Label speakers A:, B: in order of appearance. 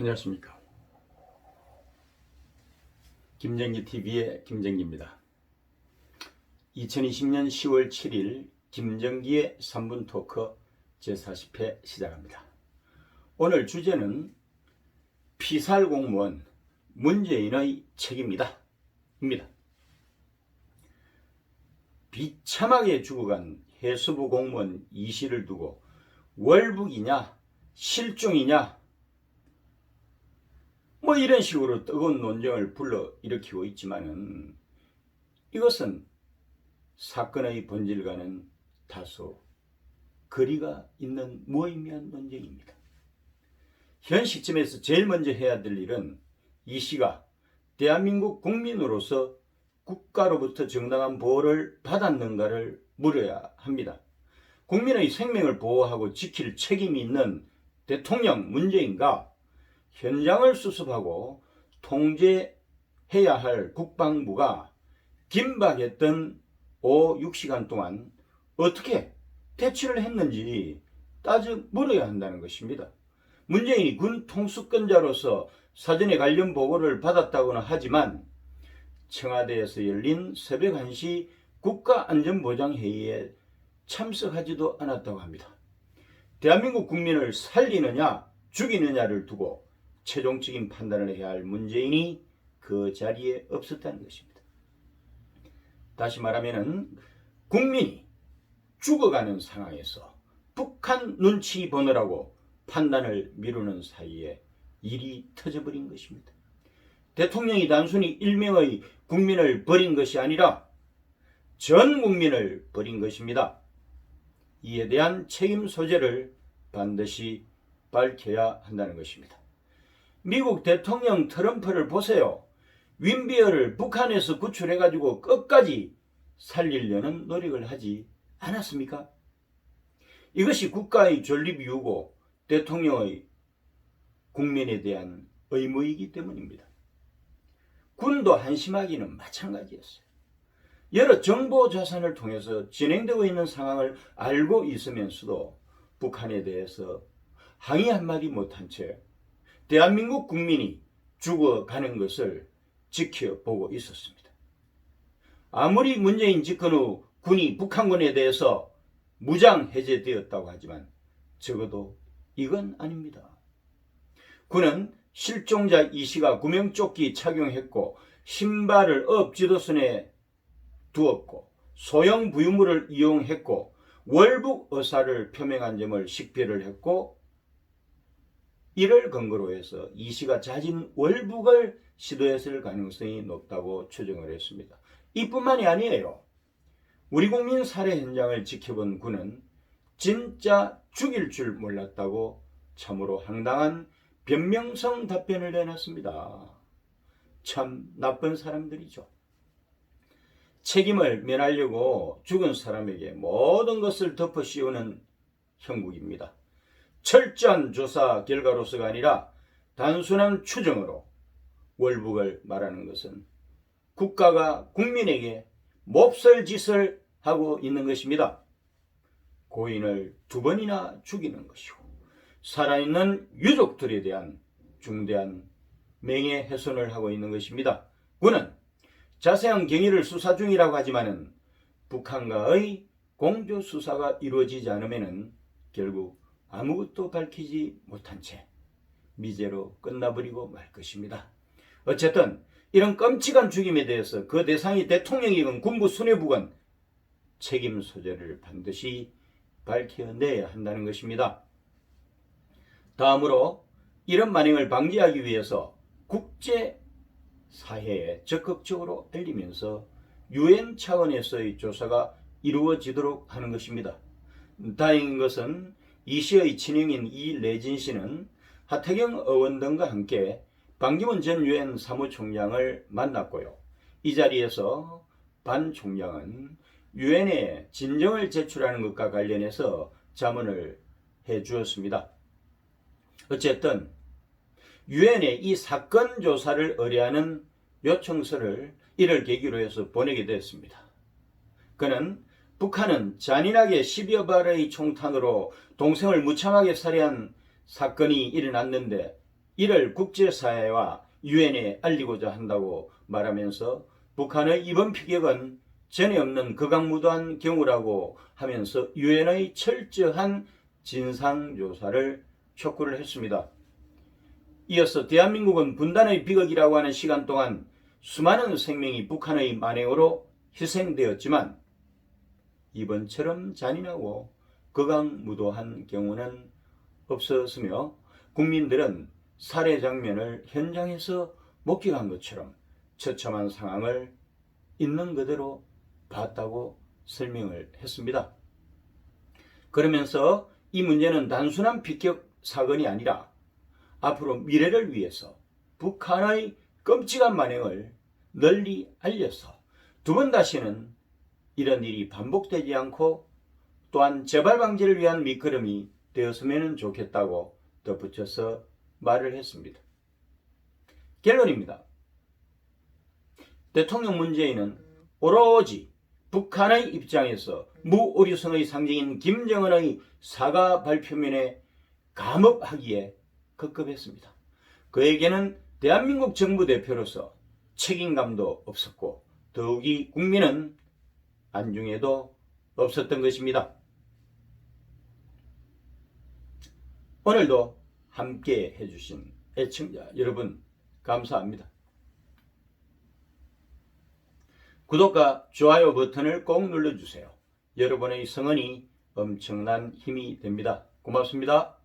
A: 안녕하십니까. 김정기 TV의 김정기입니다. 2020년 10월 7일 김정기의 3분 토크 제40회 시작합니다. 오늘 주제는 피살 공무원 문재인의 책임이다 입니다. 비참하게 죽어간 해수부 공무원 이씨를 두고 월북이냐 실종이냐 이런 식으로 뜨거운 논쟁을 불러일으키고 있지만은 이것은 사건의 본질과는 다소 거리가 있는 무의미한 논쟁입니다. 현 시점에서 제일 먼저 해야 될 일은 이 씨가 대한민국 국민으로서 국가로부터 정당한 보호를 받았는가를 물어야 합니다. 국민의 생명을 보호하고 지킬 책임이 있는 대통령 문재인과 현장을 수습하고 통제해야 할 국방부가 긴박했던 6시간 동안 어떻게 대처를 했는지 따져 물어야 한다는 것입니다. 문재인이 군 통수권자로서 사전에 관련 보고를 받았다고는 하지만 청와대에서 열린 새벽 1시 국가안전보장회의에 참석하지도 않았다고 합니다. 대한민국 국민을 살리느냐 죽이느냐를 두고 최종적인 판단을 해야 할 문재인이 그 자리에 없었다는 것입니다. 다시 말하면 국민이 죽어가는 상황에서 북한 눈치 보느라고 판단을 미루는 사이에 일이 터져버린 것입니다. 대통령이 단순히 일명의 국민을 버린 것이 아니라 전 국민을 버린 것입니다. 이에 대한 책임 소재를 반드시 밝혀야 한다는 것입니다. 미국 대통령 트럼프를 보세요. 윈비어를 북한에서 구출해가지고 끝까지 살리려는 노력을 하지 않았습니까? 이것이 국가의 존립 이유고 대통령의 국민에 대한 의무이기 때문입니다. 군도 한심하기는 마찬가지였어요. 여러 정보 자산을 통해서 진행되고 있는 상황을 알고 있으면서도 북한에 대해서 항의 한마디 못한 채 대한민국 국민이 죽어가는 것을 지켜보고 있었습니다. 아무리 문재인 집권 후 군이 북한군에 대해서 무장 해제되었다고 하지만 적어도 이건 아닙니다. 군은 실종자 이씨가 구명조끼 착용했고 신발을 지도선에 두었고 소형 부유물을 이용했고 월북 의사를 표명한 점을 식별을 했고 이를 근거로 해서 이 씨가 잦은 월북을 시도했을 가능성이 높다고 추정을 했습니다. 이뿐만이 아니에요. 우리 국민 살해 현장을 지켜본 군은 진짜 죽일 줄 몰랐다고 참으로 황당한 변명성 답변을 내놨습니다. 참 나쁜 사람들이죠. 책임을 면하려고 죽은 사람에게 모든 것을 덮어 씌우는 형국입니다. 철저한 조사 결과로서가 아니라 단순한 추정으로 월북을 말하는 것은 국가가 국민에게 몹쓸 짓을 하고 있는 것입니다. 고인을 2번이나 죽이는 것이고 살아있는 유족들에 대한 중대한 명예훼손을 하고 있는 것입니다. 군은 자세한 경위를 수사 중이라고 하지만은 북한과의 공조 수사가 이루어지지 않으면은 결국 아무것도 밝히지 못한 채 미제로 끝나버리고 말 것입니다. 어쨌든 이런 끔찍한 죽임에 대해서 그 대상이 대통령이건 군부 수뇌부건 책임 소재를 반드시 밝혀내야 한다는 것입니다. 다음으로 이런 만행을 방지하기 위해서 국제사회에 적극적으로 알리면서 UN 차원에서의 조사가 이루어지도록 하는 것입니다. 다행인 것은 이 씨의 친형인 이래진 씨는 하태경 의원 등과 함께 반기문 전 유엔 사무총장을 만났고요. 이 자리에서 반 총장은 유엔에 진정을 제출하는 것과 관련해서 자문을 해 주었습니다. 어쨌든 유엔에 이 사건 조사를 의뢰하는 요청서를 이를 계기로 해서 보내게 됐습니다. 그는 북한은 잔인하게 10여 발의 총탄으로 동생을 무참하게 살해한 사건이 일어났는데 이를 국제사회와 유엔에 알리고자 한다고 말하면서 북한의 이번 피격은 전에 없는 극악무도한 경우라고 하면서 유엔의 철저한 진상조사를 촉구를 했습니다. 이어서 대한민국은 분단의 비극이라고 하는 시간 동안 수많은 생명이 북한의 만행으로 희생되었지만 이번처럼 잔인하고 극악무도한 경우는 없었으며 국민들은 살해 장면을 현장에서 목격한 것처럼 처참한 상황을 있는 그대로 봤다고 설명을 했습니다. 그러면서 이 문제는 단순한 피격 사건이 아니라 앞으로 미래를 위해서 북한의 끔찍한 만행을 널리 알려서 두 번 다시는 이런 일이 반복되지 않고 또한 재발 방지를 위한 밑거름이 되었으면 좋겠다고 덧붙여서 말을 했습니다. 결론입니다. 대통령 문재인은 오로지 북한의 입장에서 무오류성의 상징인 김정은의 사과 발표문에 감업하기에 급급했습니다. 그에게는 대한민국 정부 대표로서 책임감도 없었고 더욱이 국민은 안중에도 없었던 것입니다. 오늘도 함께 해주신 애청자 여러분 감사합니다. 구독과 좋아요 버튼을 꼭 눌러주세요. 여러분의 성원이 엄청난 힘이 됩니다. 고맙습니다.